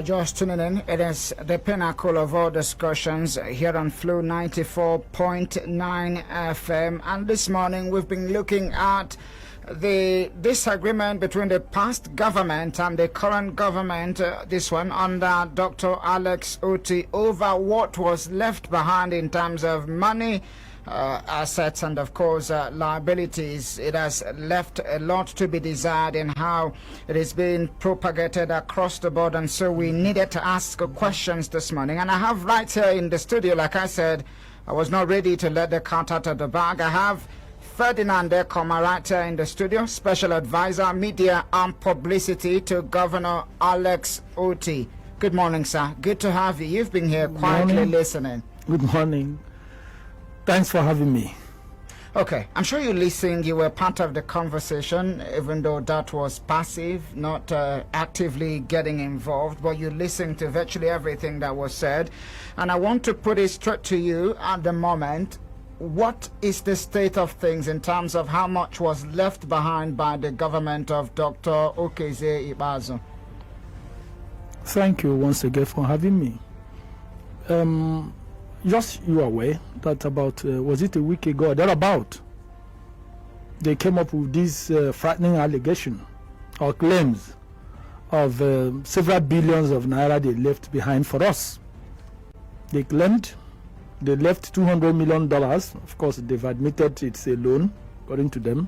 just tuning in, it is the pinnacle of all discussions here on Flow 94.9 FM. And this morning we've been looking at the disagreement between the past government and the current government, this one under Dr. Alex Otti, over what was left behind in terms of money, assets, and of course liabilities. It has left a lot to be desired in how it is being propagated across the board, and so we needed to ask questions this morning. And I have right here in the studio, like I said, I was not ready to let the cat out of the bag. I have Ferdinand Ekoma right here in the studio, Special Advisor, Media and Publicity to Governor Alex Otti. Good morning, sir. Good to have you. You've been here quietly listening. Good morning. Thanks for having me. Okay, I'm sure you listened. You were part of the conversation, even though that was passive, not actively getting involved, but you listened to virtually everything that was said. And I want to put it straight to you at the moment. What is the state of things in terms of how much was left behind by the government of Dr. Okeze Ibazu? Thank you once again for having me. Just you are aware that about, was it a week ago, thereabout, they came up with this frightening allegation or claims of several billions of naira they left behind for us. They claimed they left $200 million. Of course, they've admitted it's a loan, according to them.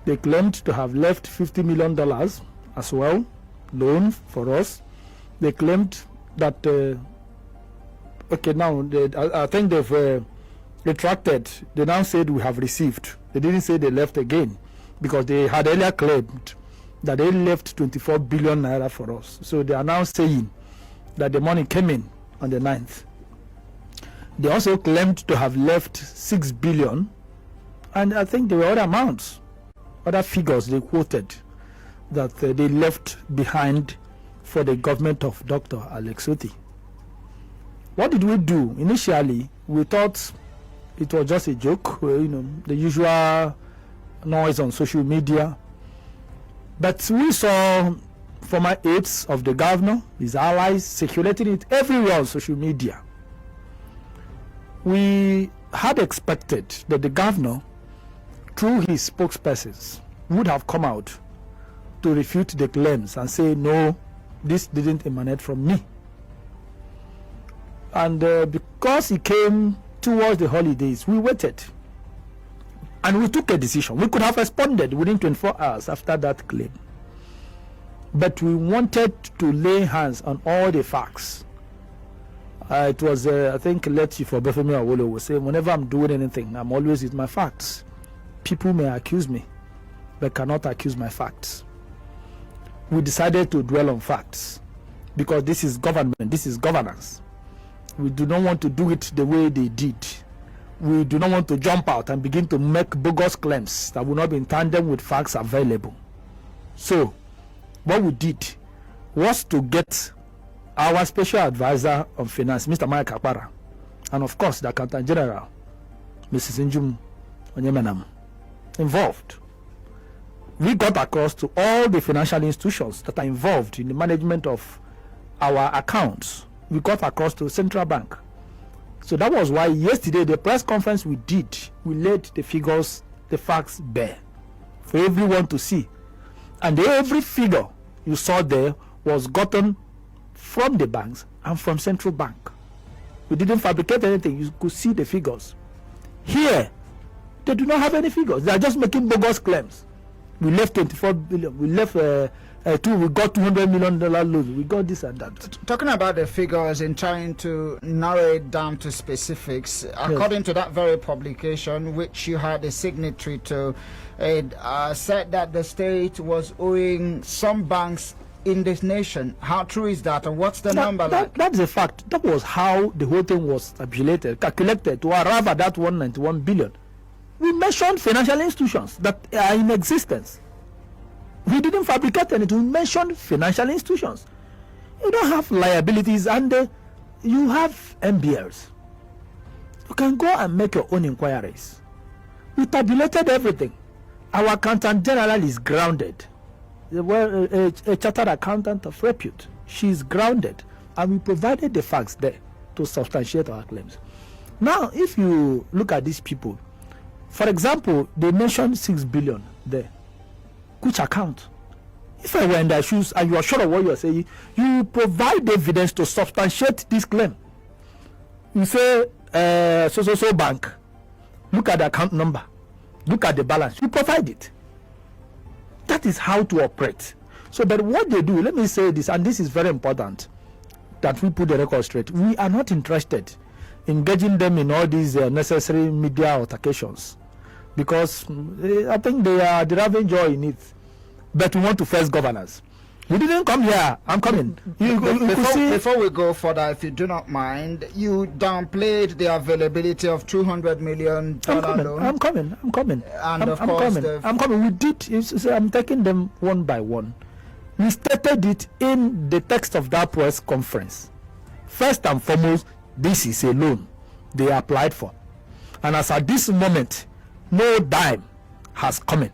They claimed to have left $50 million as well, loan for us. They claimed that okay, now I think they've retracted. They now said we have received. They didn't say they left again, because they had earlier claimed that they left 24 billion naira for us. So they are now saying that the money came in on the 9th. They also claimed to have left 6 billion, and I think there were other amounts, other figures they quoted that they left behind for the government of Dr. Alex Otti. What did we do? Initially, we thought it was just a joke, the usual noise on social media. But we saw former aides of the governor, his allies, circulating it everywhere on social media. We had expected that the governor, through his spokespersons, would have come out to refute the claims and say, no, this didn't emanate from me. And because he came towards the holidays, we waited. And we took a decision. We could have responded within 24 hours after that claim. But we wanted to lay hands on all the facts. It was, I think, late Chief Obafemi Awolowo was saying, whenever I'm doing anything, I'm always with my facts. People may accuse me, but cannot accuse my facts. We decided to dwell on facts, because this is government, this is governance. We do not want to do it the way they did. We do not want to jump out and begin to make bogus claims that will not be in tandem with facts available. So, what we did was to get our special advisor on finance, Mr. Mike Akpara, and of course the Accountant General, Mrs. Njum Onyemenam, involved. We got across to all the financial institutions that are involved in the management of our accounts. We got across to Central Bank. So that was why yesterday, the press conference we did, we laid the figures, the facts bare for everyone to see. And every figure you saw there was gotten from the banks and from Central Bank. We didn't fabricate anything. You could see the figures. Here, they do not have any figures. They are just making bogus claims. We left 24 billion. We left we got $200 million loan. We got this and that. Talking about the figures and trying to narrow it down to specifics, according to that very publication, which you had a signatory to, it said that the state was owing some banks in this nation. How true is that, and what's the number like? That's a fact. That was how the whole thing was calculated to arrive at that 191 billion. We mentioned financial institutions that are in existence. We didn't fabricate anything. We mentioned financial institutions. You don't have liabilities, and you have MBLs. You can go and make your own inquiries. We tabulated everything. Our accountant general is grounded. a chartered accountant of repute. She's grounded, and we provided the facts there to substantiate our claims. Now, if you look at these people, for example, they mentioned 6 billion there. Which account? If I were in their shoes and you are sure of what you are saying, you provide evidence to substantiate this claim. You say, so bank. Look at the account number. Look at the balance. You provide it. That is how to operate. So, but what they do, let me say this, and this is very important, that we put the record straight. We are not interested in engaging them in all these necessary media altercations, because I think they are deriving joy in it. But we want to face governance. We didn't come here. I'm coming. Before we go further, if you do not mind, you downplayed the availability of $200 million loan. I'm coming. And of course, I'm coming. We did. I'm taking them one by one. We stated it in the text of that press conference. First and foremost, this is a loan they applied for, and as at this moment, no dime has come in.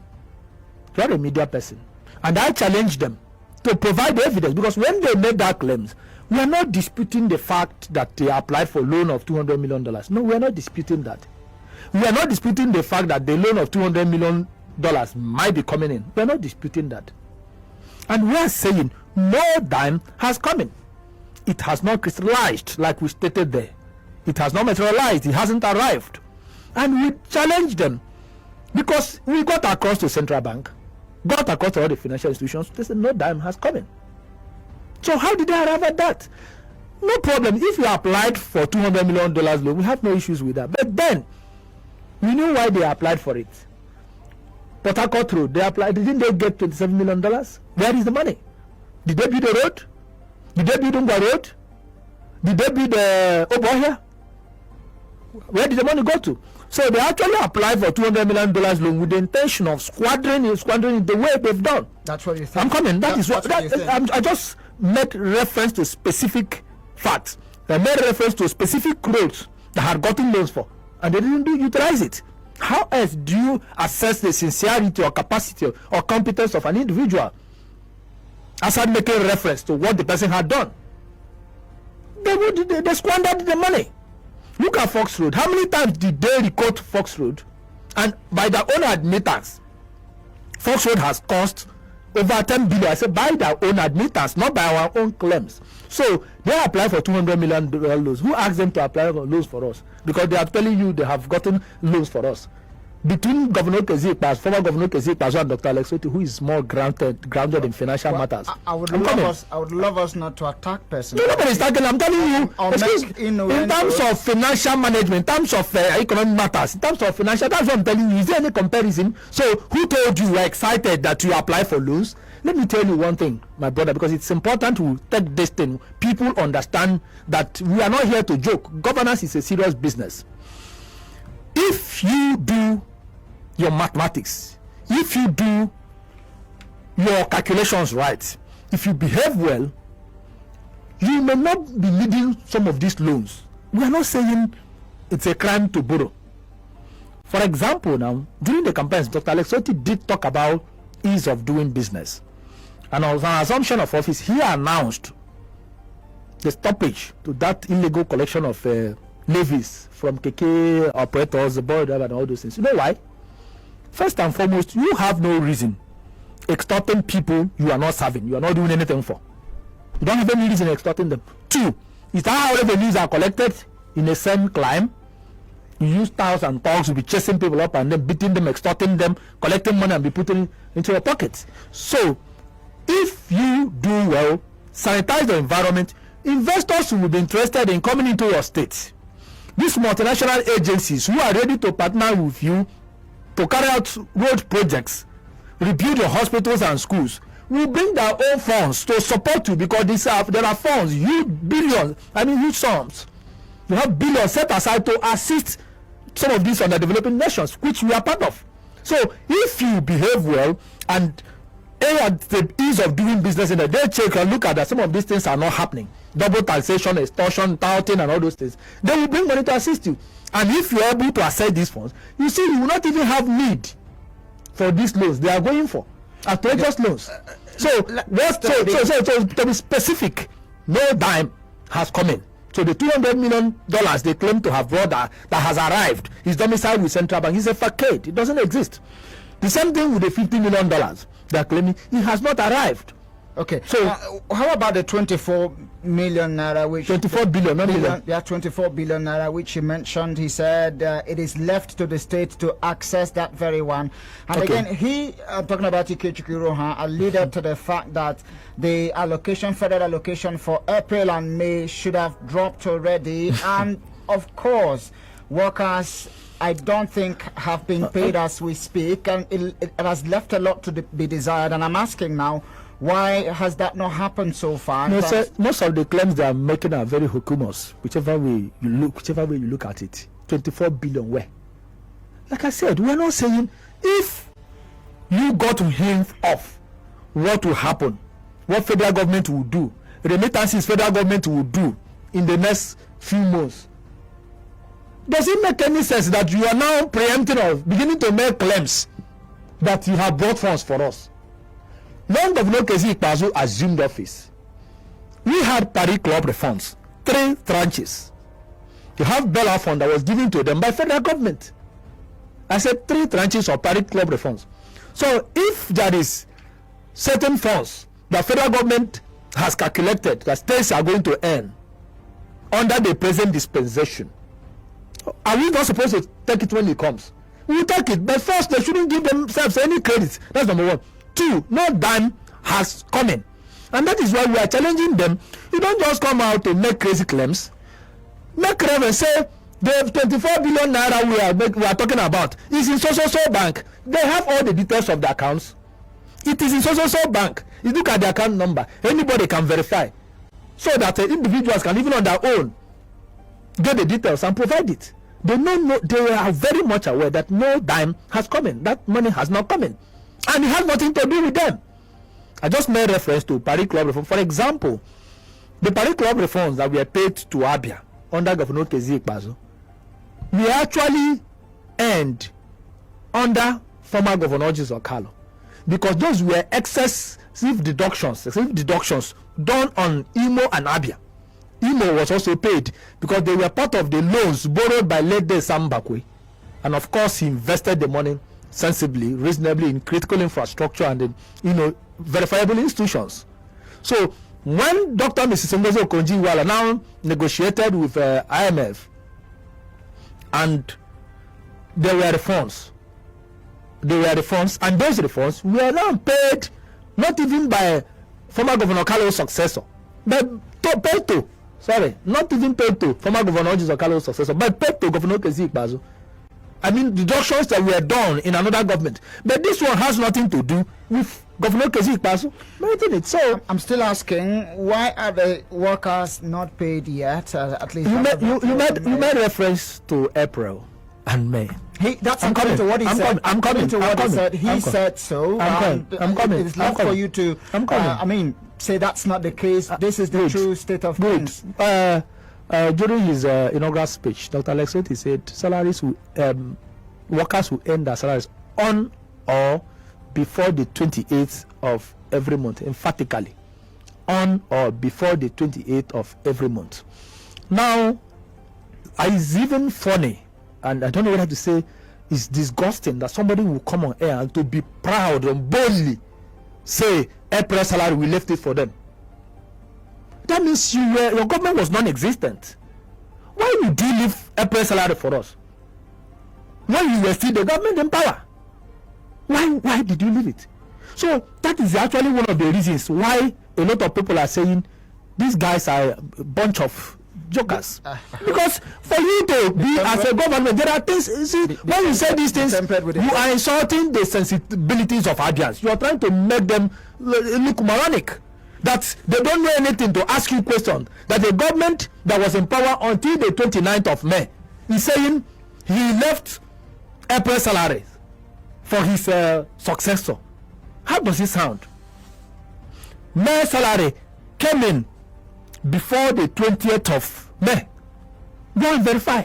You are a media person, and I challenge them to provide evidence, because when they made that claims, we are not disputing the fact that they applied for a loan of $200 million. No, we are not disputing that. We are not disputing the fact that the loan of $200 million might be coming in. We are not disputing that. And we are saying no dime has come in. It has not crystallized like we stated there. It has not materialized. It hasn't arrived. And we challenge them, because we got across to central bank, got across to all the financial institutions. They said no dime has come in. So how did they arrive at that? No problem. If you applied for $200 million loan, we have no issues with that. But then we knew why they applied for it. Port Harcourt Road, they applied. Didn't they get $27 million? Where is the money? Did they build the road? Did they build Ungwa Road? Did they build Obohia? Where did the money go to? So they actually applied for $200 million loan with the intention of squandering it the way they've done. That's what you think. I'm coming. I just made reference to specific facts. I made reference to specific roads that had gotten loans for, and they didn't utilize it. How else do you assess the sincerity or capacity or competence of an individual aside making reference to what the person had done? They squandered the money. Look at Fox Road. How many times did they record Fox Road? And by their own admittance, Fox Road has cost over 10 billion. I said by their own admittance, not by our own claims. So they apply for $200 million loans. Who asked them to apply for loans for us? Because they are telling you they have gotten loans for us. Between Governor Kezikpas, former Governor Kezikpas, and Dr. Alex Otti, who is more grounded in financial matters. I would love us not to attack persons. No, nobody is talking. I'm telling you. In terms of financial management, in terms of economic matters, in terms of financial, that's what I'm telling you. Is there any comparison? So, who told you were excited that you apply for loans? Let me tell you one thing, my brother, because it's important to take this thing. People understand that we are not here to joke. Governance is a serious business. If you do your mathematics, if you do your calculations right, if you behave well, you may not be needing some of these loans. We are not saying it's a crime to borrow. For example, now, during the campaigns, Dr. Alex Otti did talk about ease of doing business. And on an assumption of office, he announced the stoppage to that illegal collection of levies from KK operators, the board and all those things. You know why? First and foremost, you have no reason extorting people you are not serving, you are not doing anything for. You don't have any reason extorting them. Two, is that how revenues are collected in the same climb? You use towels and dogs to be chasing people up and then beating them, extorting them, collecting money and be putting it into your pockets. So, if you do well, sanitize the environment, investors will be interested in coming into your state. These multinational agencies who are ready to partner with you to carry out road projects, rebuild your hospitals and schools, will bring their own funds to support you, because there are funds, huge sums. You have billions set aside to assist some of these underdeveloping nations, which we are part of. So if you behave well and at the ease of doing business in the day, check and look at that some of these things are not happening. Double taxation, extortion, touting, and all those things. They will bring money to assist you. And if you are able to access these funds, you see, you will not even have need for these loans they are going for. Outrageous loans. So to be specific, no dime has come in. So the $200 million they claim to have brought that has arrived is domiciled with Central Bank. It's a facade. It doesn't exist. The same thing with the $50 million they are claiming. It has not arrived. Okay. So how about the 24 million naira, which 24 billion, not million. Yeah, 24 billion naira, which he mentioned. He said it is left to the state to access that very one. And again, he talking about Ikechukwu Rohan alluded to the fact that the federal allocation for April and May should have dropped already, and of course, workers, I don't think, have been paid as we speak, and it has left a lot to be desired. And I'm asking now, why has that not happened so far? No, sir, most of the claims they are making are very hukumous, whichever way you look at it. 24 billion where? Like I said, we're not saying if you got to hint of what will happen, what federal government will do, remittances federal government will do in the next few months. Does it make any sense that you are now preempting or beginning to make claims that you have brought funds for us? When Governor Kezi Ikpazu assumed office, we had Paris Club reforms, 3 tranches. You have bailout fund that was given to them by federal government. I said 3 tranches of Paris Club reforms. So if there is certain funds that federal government has calculated that states are going to earn under the present dispensation, are we not supposed to take it when it comes? We will take it, but first they shouldn't give themselves any credit. That's number 1. 2, no dime has come in, and that is why we are challenging them. You don't just come out to make crazy claims. Make claims and say the 24 billion naira we are talking about is in so bank. They have all the details of the accounts. It is in so bank. You look at the account number, anybody can verify, so that individuals can even on their own get the details and provide it. They are very much aware that no dime has come in. That money has not come in. And it has nothing to do with them. I just made reference to Paris Club reform. For example, the Paris Club reforms that were paid to Abia under Governor Kezi Ikpazu, we actually earned under former Governor Jesus Okalo, because those were excessive deductions done on Imo and Abia. Imo was also paid because they were part of the loans borrowed by late day Sam Bakwe, and of course he invested the money sensibly, reasonably in critical infrastructure and in, verifiable institutions. So when Dr. Mrs. Ngozi Okonjo-Iweala now negotiated with IMF, and there were reforms, and those reforms were now paid not even by former Governor Okalo's successor, but not even paid to former Governor Jesus Okalo's successor, but paid to Governor Kezi Ikpazu. I mean, deductions that were done in another government, but this one has nothing to do with Governor Kezi Ikpazu. So I'm still asking, why are the workers not paid yet? At least you made reference to April and May. That's coming to what he said. I'm coming to what he said. He said so. I'm coming. It's not for you to. Say that's not the case. This is the true state of things. During his inaugural speech, Dr. Alex Otti said workers will earn their salaries on or before the 28th of every month, emphatically, on or before the 28th of every month. Now, it's even funny, and I don't know what to say, it's disgusting that somebody will come on air and to be proud and boldly say, April salary, we left it for them. That means your government was non-existent. Why would you leave April salary for us when you were still the government in power? Why did you leave it? So that is actually one of the reasons why a lot of people are saying these guys are a bunch of jokers. Because for you to be as a government, there are things. When you say these things, you are insulting the sensibilities of Adians. You are trying to make them look moronic. That they don't know anything to ask you questions. That the government that was in power until the 29th of May is saying he left April salary for his successor. How does it sound? May salary came in before the 20th of May. Go and verify.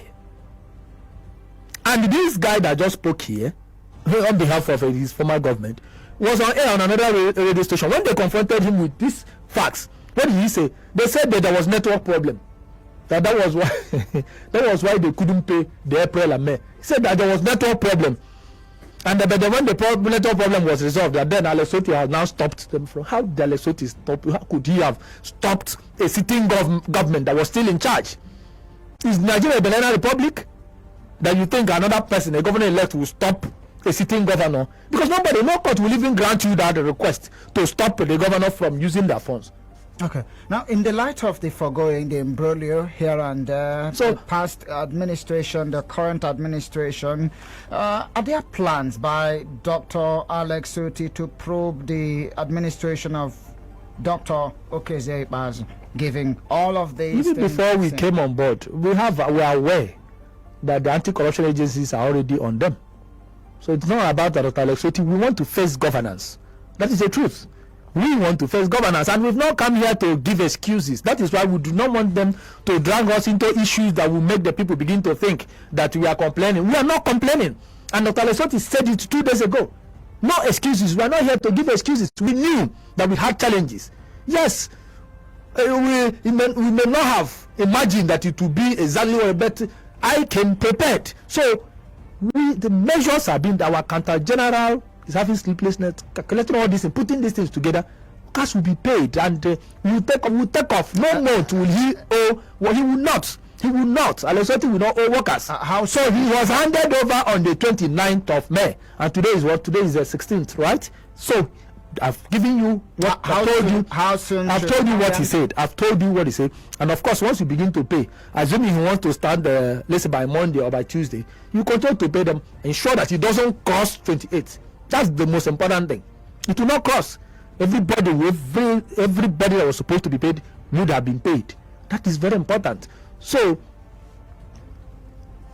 And this guy that just spoke here on behalf of his former government was on air on another radio station. When they confronted him with these facts, what did he say? They said that there was network problem. That was why that was why they couldn't pay the April and May. He said that there was network problem, and but then when the network problem was resolved, and then Alex Otti has now stopped them from. How did Alex Otti stop? How could he have stopped a sitting government that was still in charge? Is Nigeria a banana republic that you think another person, a governor-elect, will stop a sitting governor? Because no court will even grant you that request to stop the governor from using their funds. Okay. Now, in the light of the foregoing, the imbroglio here and there, so the past administration, the current administration, are there plans by Dr. Alex Otti to probe the administration of Dr. Okezie giving all of these even things? Before we came on board, we are aware that the anti-corruption agencies are already on them. So it's not about Dr. Alex Otti. We want to face governance. That is the truth. We want to face governance, and we've not come here to give excuses. That is why we do not want them to drag us into issues that will make the people begin to think that we are complaining. We are not complaining. And Dr. Alex Otti said it 2 days ago. No excuses. We are not here to give excuses. We knew that we had challenges. Yes, we may not have imagined that it would be exactly what, but I came prepared. So the measures have been that our Accountant General is having sleepless nights, calculating all this and putting these things together. Cash will be paid, and we will take off. No note will he owe. Well, he will not. He will not. Alex Otti will not owe workers. How so? He was handed over on the 29th of May, and today is what? Today is the 16th, right? So I've given you what I told you. How soon? I've told you what he said. I've told you what he said. And of course, once you begin to pay, assuming he wants to start, let's say by Monday or by Tuesday, you continue to pay them. Ensure that it doesn't cost 28. That's the most important thing. It will not cost. Everybody that was supposed to be paid would have been paid. That is very important. So,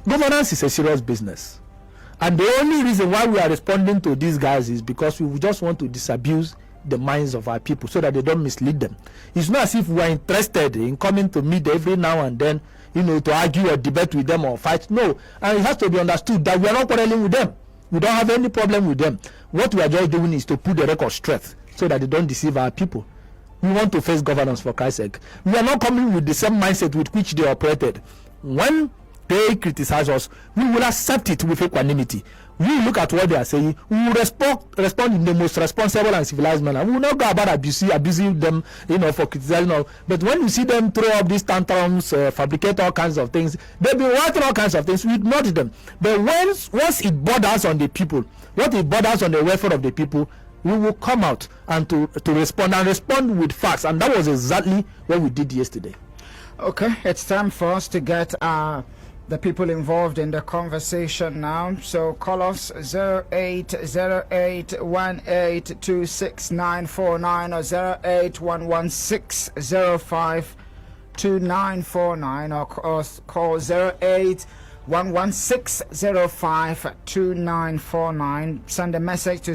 governance is a serious business. And the only reason why we are responding to these guys is because we just want to disabuse the minds of our people so that they don't mislead them. It's not as if we are interested in coming to meet every now and then, to argue or debate with them or fight. No. And it has to be understood that we are not quarreling with them. We don't have any problem with them. What we are just doing is to put the record straight so that they don't deceive our people. We want to face governance, for Christ's sake. We are not coming with the same mindset with which they operated. When they criticize us, we will accept it with equanimity. We will look at what they are saying. We will respond in the most responsible and civilized manner. We will not go about abusing them, for criticizing. But when you see them throw up these tantrums, fabricate all kinds of things, they've been writing all kinds of things. We ignore them. But once it borders on the people, what it borders on the welfare of the people, we will come out and to respond with facts. And that was exactly what we did yesterday. Okay, it's time for us to get the people involved in the conversation now. So call us 080818269949 or 08116052949 or call 08116052949. Send a message to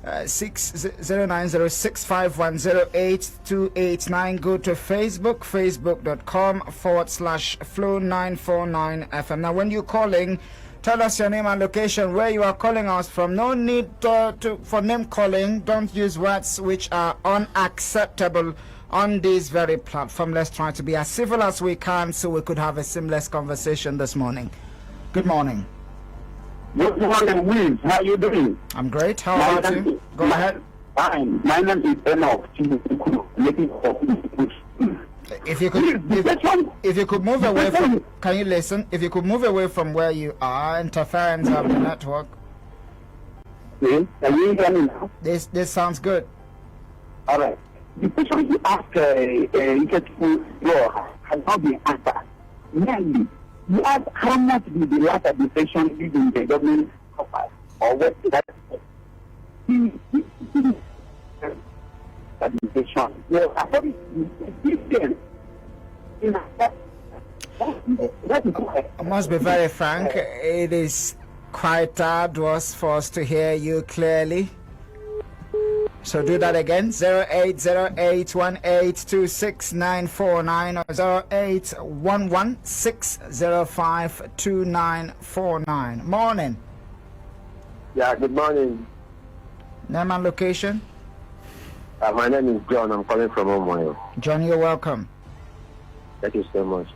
0809065108289. Go to Facebook, facebook.com/Flow949FM. Now, when you're calling, tell us your name and location, where you are calling us from. No need for name calling. Don't use words which are unacceptable on this very platform. Let's try to be as civil as we can so we could have a seamless conversation this morning. Good morning. Good morning, Will. How are you doing? I'm great. How about you? Go ahead. Fine. My name is Enoch. If you could move away from, can you listen? If you could move away from where you are, interference of the network. Can you hear me now? This sounds good. All right. The question you asked, has not been answered. Mainly, you asked how much did the last administration give in the government offer, or what did that administration? Well, I thought I must be very frank. It is quite arduous for us to hear you clearly. So do that again, 080818269949 or 0811605299. Morning. Yeah, good morning. Name and location? My name is John. I'm calling from Omoyo. John, you're welcome. Thank you so much.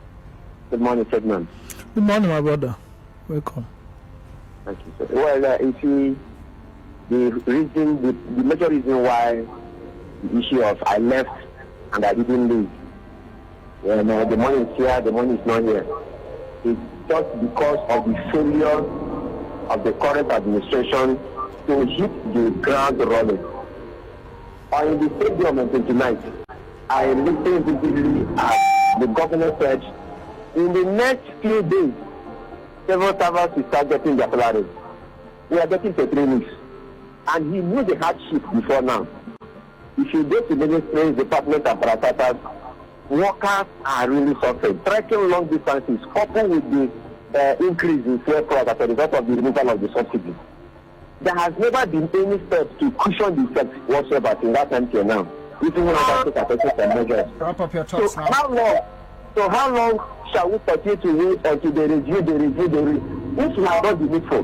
Good morning, Ferdinand. Good morning, my brother. Welcome. Thank you, sir. Well, you see, the major reason why the issue of I left and I didn't leave, the money is here, the money is not here, it's just because of the failure of the current administration to hit the ground running. On the state government tonight, I listened vividly as the governor said, in the next few days, several servants will start getting their salaries. We are getting to 3 weeks. And he knew the hardship before now. If you go to ministries, departments, and parastatals, workers are really suffering. Trekking long distances, coupled with the increase in fuel price as a result of the removal of the subsidy. There has never been any steps to cushion the effects whatsoever in that time till now. Even when I take affected some measures. Wrap up your thoughts So now. how long shall we continue to wait until they review? If we have not the needful,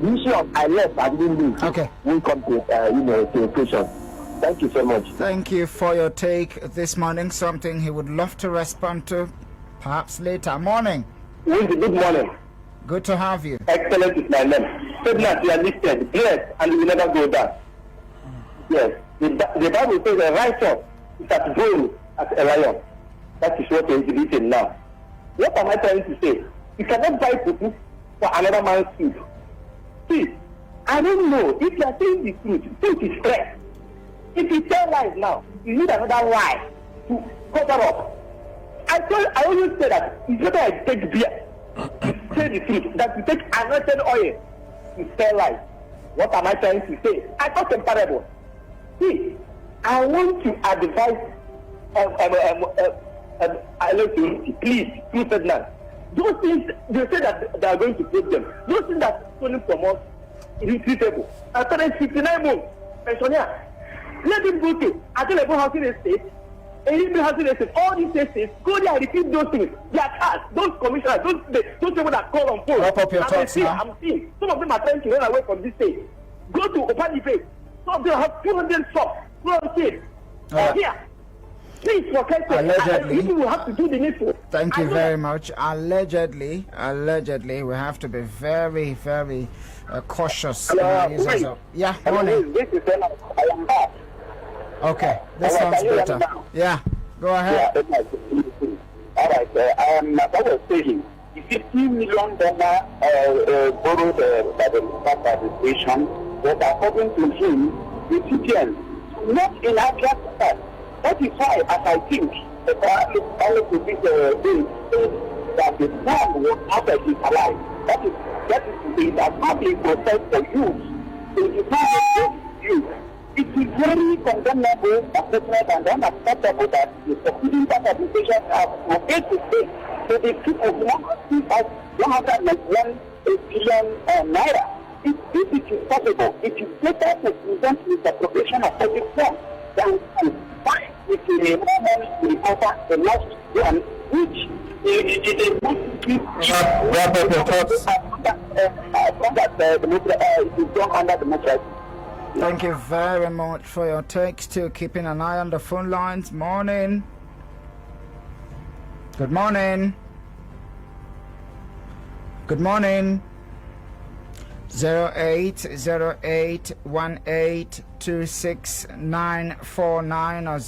the issue of I left, I didn't leave. Okay. We come to a question. Thank you so much. Thank you for your take this morning. Something he would love to respond to, perhaps later. Morning. Good morning. Good to have you. Excellent is my name. Ferdinand, you are lifted, blessed, and you will never go down. Yes. The Bible says the righteous is as bold as a lion. That is what is written now. What am I trying to say? You cannot buy food for another man's food. See, I don't know if you are saying the truth. Truth is stress. If you tell lies now, you need another lie to cover up. I always say that it's better I take beer to say the truth than to take anointed oil to sell lies. What am I trying to say? I thought comparable. See, I want to advise please, Ferdinand. Those things they say that they are going to take them. Those things that are stolen from us is irretrievable. After 59 months, pensioner, let him go to available housing estate, and housing estate, all these estates, go there and repeat those things. They are cars, those commissioners, those people that call on phone. Wrap up your thoughts now. I'm seeing. Some of them are trying to run away from this state. Go to Opanipe. Some of them have 200 shops. Go and say, here. Please, for allegedly, people will have to do the needful. Thank you very much. Allegedly, we have to be very, very cautious. Yeah, morning. This is when I am back. Okay, this sounds better. Yeah, go ahead. Yeah, all right. I was saying, the $50 million borrowed by the Minister Administration was, according to him, recipients, not in actual fact. That is why, as I think, the pilot to this thing that the man was out of his alive. That is the that public process for youth. So you can't youth. It is very condemnable, assessment, and unacceptable that the succeeding administration has made to say to the people who want to see us 191 billion naira. If it is possible, it is better to present with the appropriation of public funds than to fight with the money to recover the lost one, which is not to Wrap up your thoughts. under democracy. Thank you very much for your take. Still keeping an eye on the phone lines. Morning. Good morning. Good morning. 0808182699 or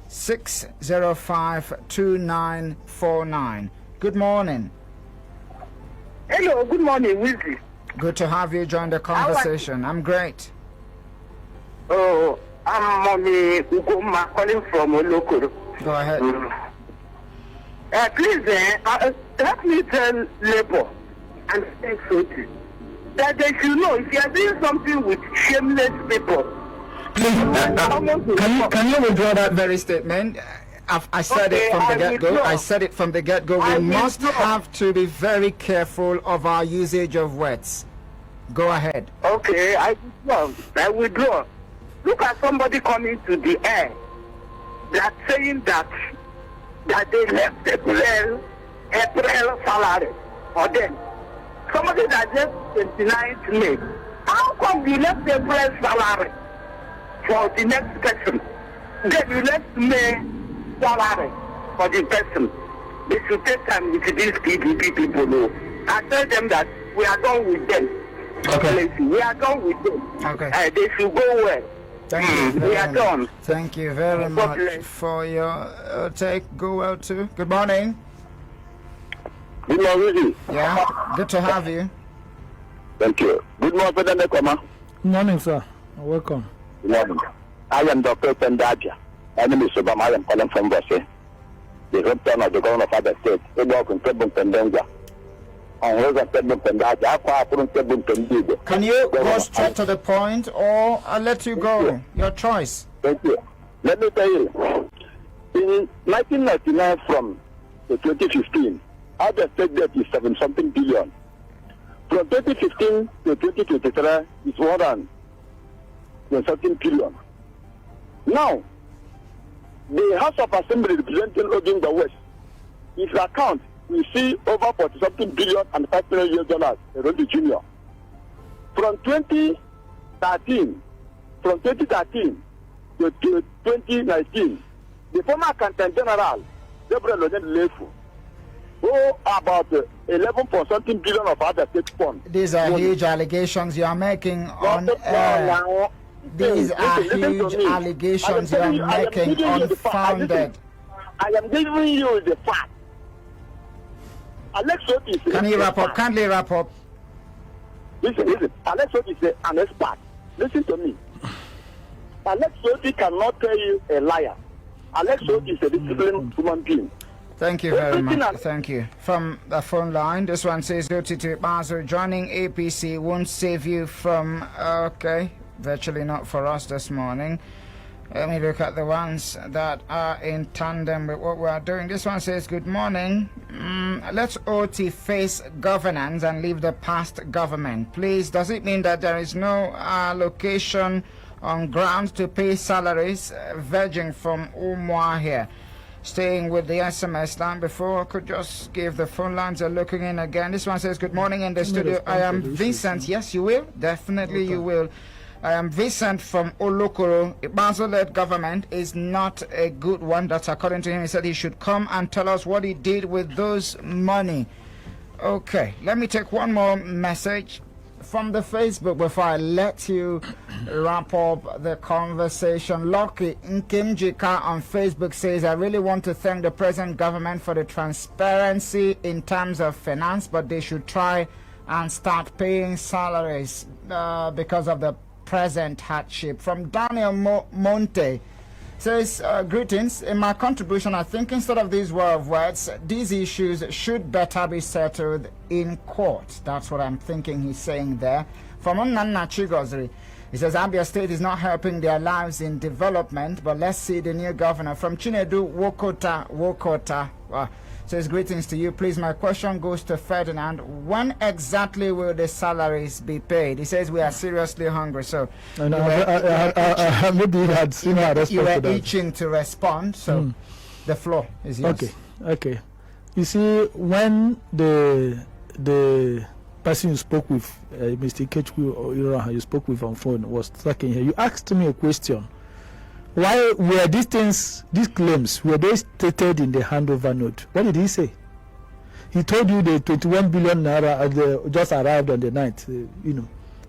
0811-605-2949. Good morning. Hello, good morning, Weezy. Good to have you join the conversation. I'm great. Oh, I'm Mommy Ugoma calling from Olokoro. Go ahead. Please, let me tell Labour and State Society that they should know if you are doing something with shameless people. Please, can you withdraw that very statement? I said it from the get-go. I said it from the get-go. We must have to be very careful of our usage of words. Go ahead. Okay, I withdraw. Look at somebody coming to the air that's saying that they left April salary for them. Somebody that just 29th May. How come Now you left the first salary for the next person. Then you left me salary for the person. They should take time with these PPP people. No. I tell them that we are done with them. Okay. We are done with them. Okay. They should go well. Thank you. We are done. Thank you very much for your take. Go well too. Good morning. Good morning. Yeah. Good to have you. Thank you. Good morning, President Ekoma. Good morning, sir. Welcome. Good morning. I am Dr. Pendaja. My name is Obama. I am calling from Brazil. The return of the governor of other states. We work in Tebun Pendenga. Can you go straight to the point, or I'll let you go? Your choice. Thank you. Let me tell you, in 1999 from 2015, our state debt is 7-something billion. From 2015 to 2023, it's more than something billion. Now, the House of Assembly representing Odin the West, if you account, we see over 40-something billion and $5 million US Roddy Jr. From 2013 to 2019, the former Accountant General, Gabriel Lefu, who about 11-something billion of other state funds. These are huge allegations you are making on air. These are huge allegations you are making unfounded. I am giving you the fact. Alex Otti is Can you wrap up? Kindly wrap up. Listen. Alex Otti is an expert. Listen to me. Alex Otti cannot tell you a liar. Alex Otti is a disciplined human being. Thank you very much. Thank you. From the phone line, this one says, Otti to Basel, joining APC won't save you from, okay, virtually not for us this morning. Let me look at the ones that are in tandem with what we are doing. This one says, good morning. Let's Otti face governance and leave the past government. Please, does it mean that there is no allocation on grounds to pay salaries? Verging from Umwa here. Staying with the SMS line before I could just give the phone lines a looking in again. This one says, good morning in the studio. I am Vincent. Yes, you will. Definitely you will. I am Vincent from Olokoro. Basel-led government is not a good one. That's according to him. He said he should come and tell us what he did with those money. Okay, let me take one more message from the Facebook before I let you wrap up the conversation. Lucky Nkimjika on Facebook says, I really want to thank the present government for the transparency in terms of finance, but they should try and start paying salaries because of the present hardship. From Daniel Monte says, greetings. In my contribution, I think instead of these war of words, these issues should better be settled in court. That's what I'm thinking he's saying there. From Onnanna Chigozri, he says, Abia State is not helping their lives in development, but let's see the new governor. From Chinedu Wokota, says, greetings to you. Please, my question goes to Ferdinand. When exactly will the salaries be paid? He says we are seriously hungry. So maybe he had seen our response. You were itching to respond, so the floor is yours. Okay. You see, when the person you spoke with, Mr. Kechku or you spoke with on phone was talking here, you asked me a question. Why were these claims, were they stated in the handover note? What did he say? He told you the 21 billion naira just arrived on the 9th,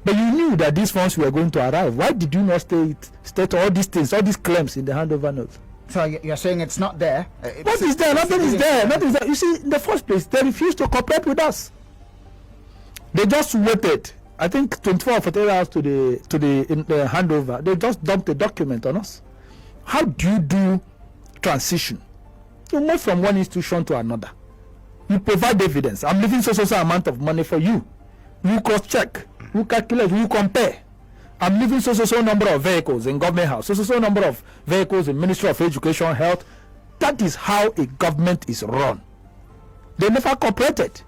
But you knew that these funds were going to arrive. Why did you not state all these things, all these claims in the handover note? So you're saying it's not there? What is there? Nothing is there. Nothing is there. You see, in the first place, they refused to cooperate with us. They just waited. I think 24 or 48 hours to the handover. They just dumped the document on us. How do you do transition? You move from one institution to another. You provide evidence. I'm leaving so amount of money for you. You cross-check. You calculate. You compare. I'm leaving so number of vehicles in government house. So number of vehicles in Ministry of Education, Health. That is how a government is run. They never cooperated.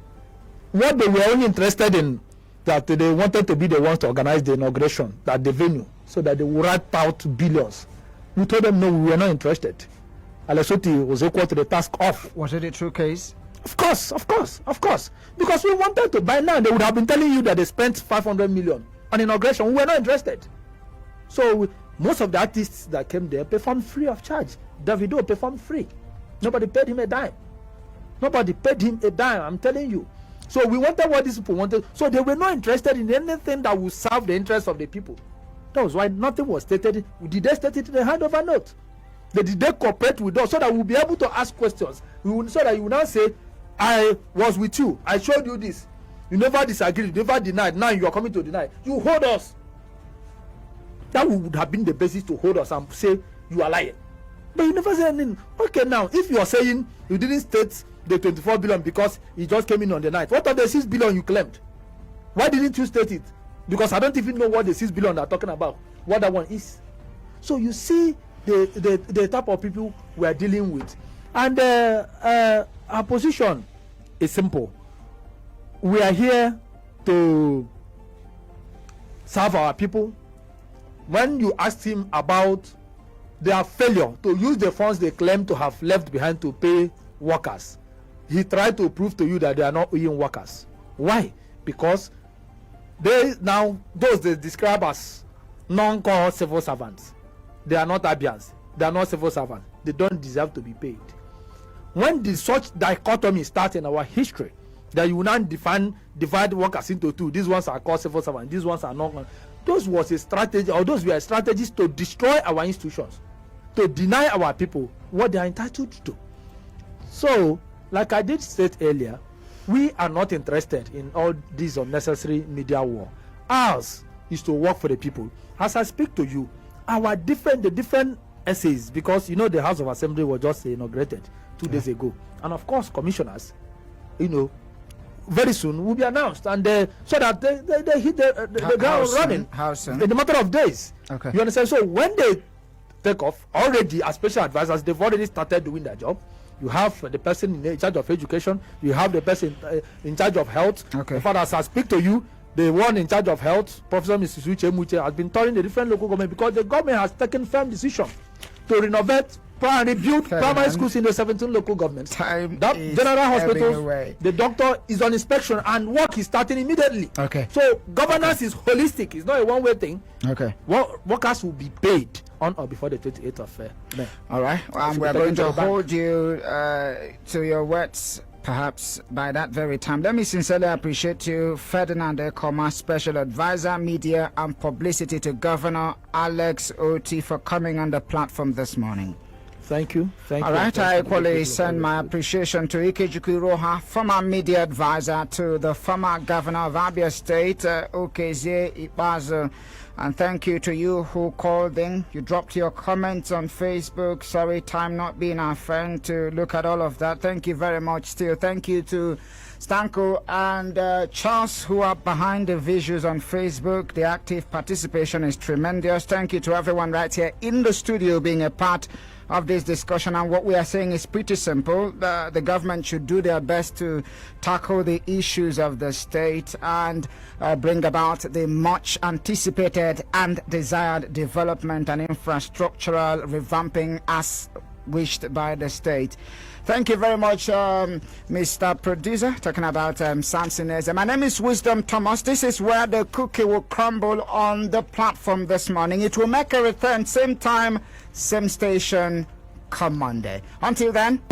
What they were only interested in, that they wanted to be the ones to organize the inauguration at the venue, so that they would write out billions. We told them no, we were not interested. Alex Otti was equal to the task of. Was it a true case? Of course. Because we wanted to. By now, they would have been telling you that they spent 500 million on inauguration. We were not interested. So most of the artists that came there performed free of charge. Davido performed free. Nobody paid him a dime. Nobody paid him a dime, I'm telling you. So we wanted what these people wanted. So they were not interested in anything that would serve the interests of the people. That was why nothing was stated. Did they state it in a handover note? Did they cooperate with us so that we'll be able to ask questions? So that you will now say, I was with you. I showed you this. You never disagreed. You never denied. Now you are coming to deny. You hold us. That would have been the basis to hold us and say you are lying. But you never said anything. Okay, now, if you are saying you didn't state the 24 billion because it just came in on the night, what of the 6 billion you claimed? Why didn't you state it? Because I don't even know what the 6 billion are talking about, what that one is. So you see the type of people we are dealing with. And our position is simple. We are here to serve our people. When you asked him about their failure to use the funds they claim to have left behind to pay workers, he tried to prove to you that they are not paying workers. Why? Because those they describe as non-core civil servants, they are not Abians, they are not civil servants, they don't deserve to be paid. When such dichotomy starts in our history, that you will now divide workers into two, these ones are called civil servants, these ones are not. Those was a strategy, or those were strategies to destroy our institutions, to deny our people what they are entitled to. So, like I did state earlier, we are not interested in all this unnecessary media war. Ours is to work for the people. As I speak to you, the different essays, because you know the House of Assembly was just inaugurated 2 days ago, and of course commissioners, very soon will be announced, and so that they hit the ground running in a matter of days. Okay. You understand? So when they take off, already as special advisors, they've already started doing their job. You have the person in charge of education, you have the person in charge of health. Okay. In fact, as I speak to you, the one in charge of health, Professor Mrs. Uche Muche, has been touring the different local government because the government has taken firm decision to renovate and rebuild primary schools in the 17 local governments. General hospitals, the doctor is on inspection and work is starting immediately. Okay. So governance is holistic. It's not a one-way thing. Okay. Workers will be paid on or before the 28th of May. All right. We're going to hold you to your words perhaps by that very time. Let me sincerely appreciate you, Ferdinand Ekoma, Special Advisor, Media and Publicity to Governor Alex Otti, for coming on the platform this morning. Thank you. All right, I equally send my appreciation to Ikechukwu Roha, former media advisor to the former governor of Abia State, Okezie Ikpeazu. And thank you to you who called in. You dropped your comments on Facebook. Sorry, time not being our friend to look at all of that. Thank you very much still. Thank you to Stanko and Charles, who are behind the visuals on Facebook. The active participation is tremendous. Thank you to everyone right here in the studio being a part of this discussion. And what we are saying is pretty simple. The government should do their best to tackle the issues of the state and bring about the much anticipated and desired development and infrastructural revamping as wished by the state. Thank you very much, Mr. Producer, talking about Samson Eze. My name is Wisdom Thomas. This is where the cookie will crumble on the platform this morning. It will make a return, same time, same station, come Monday. Until then.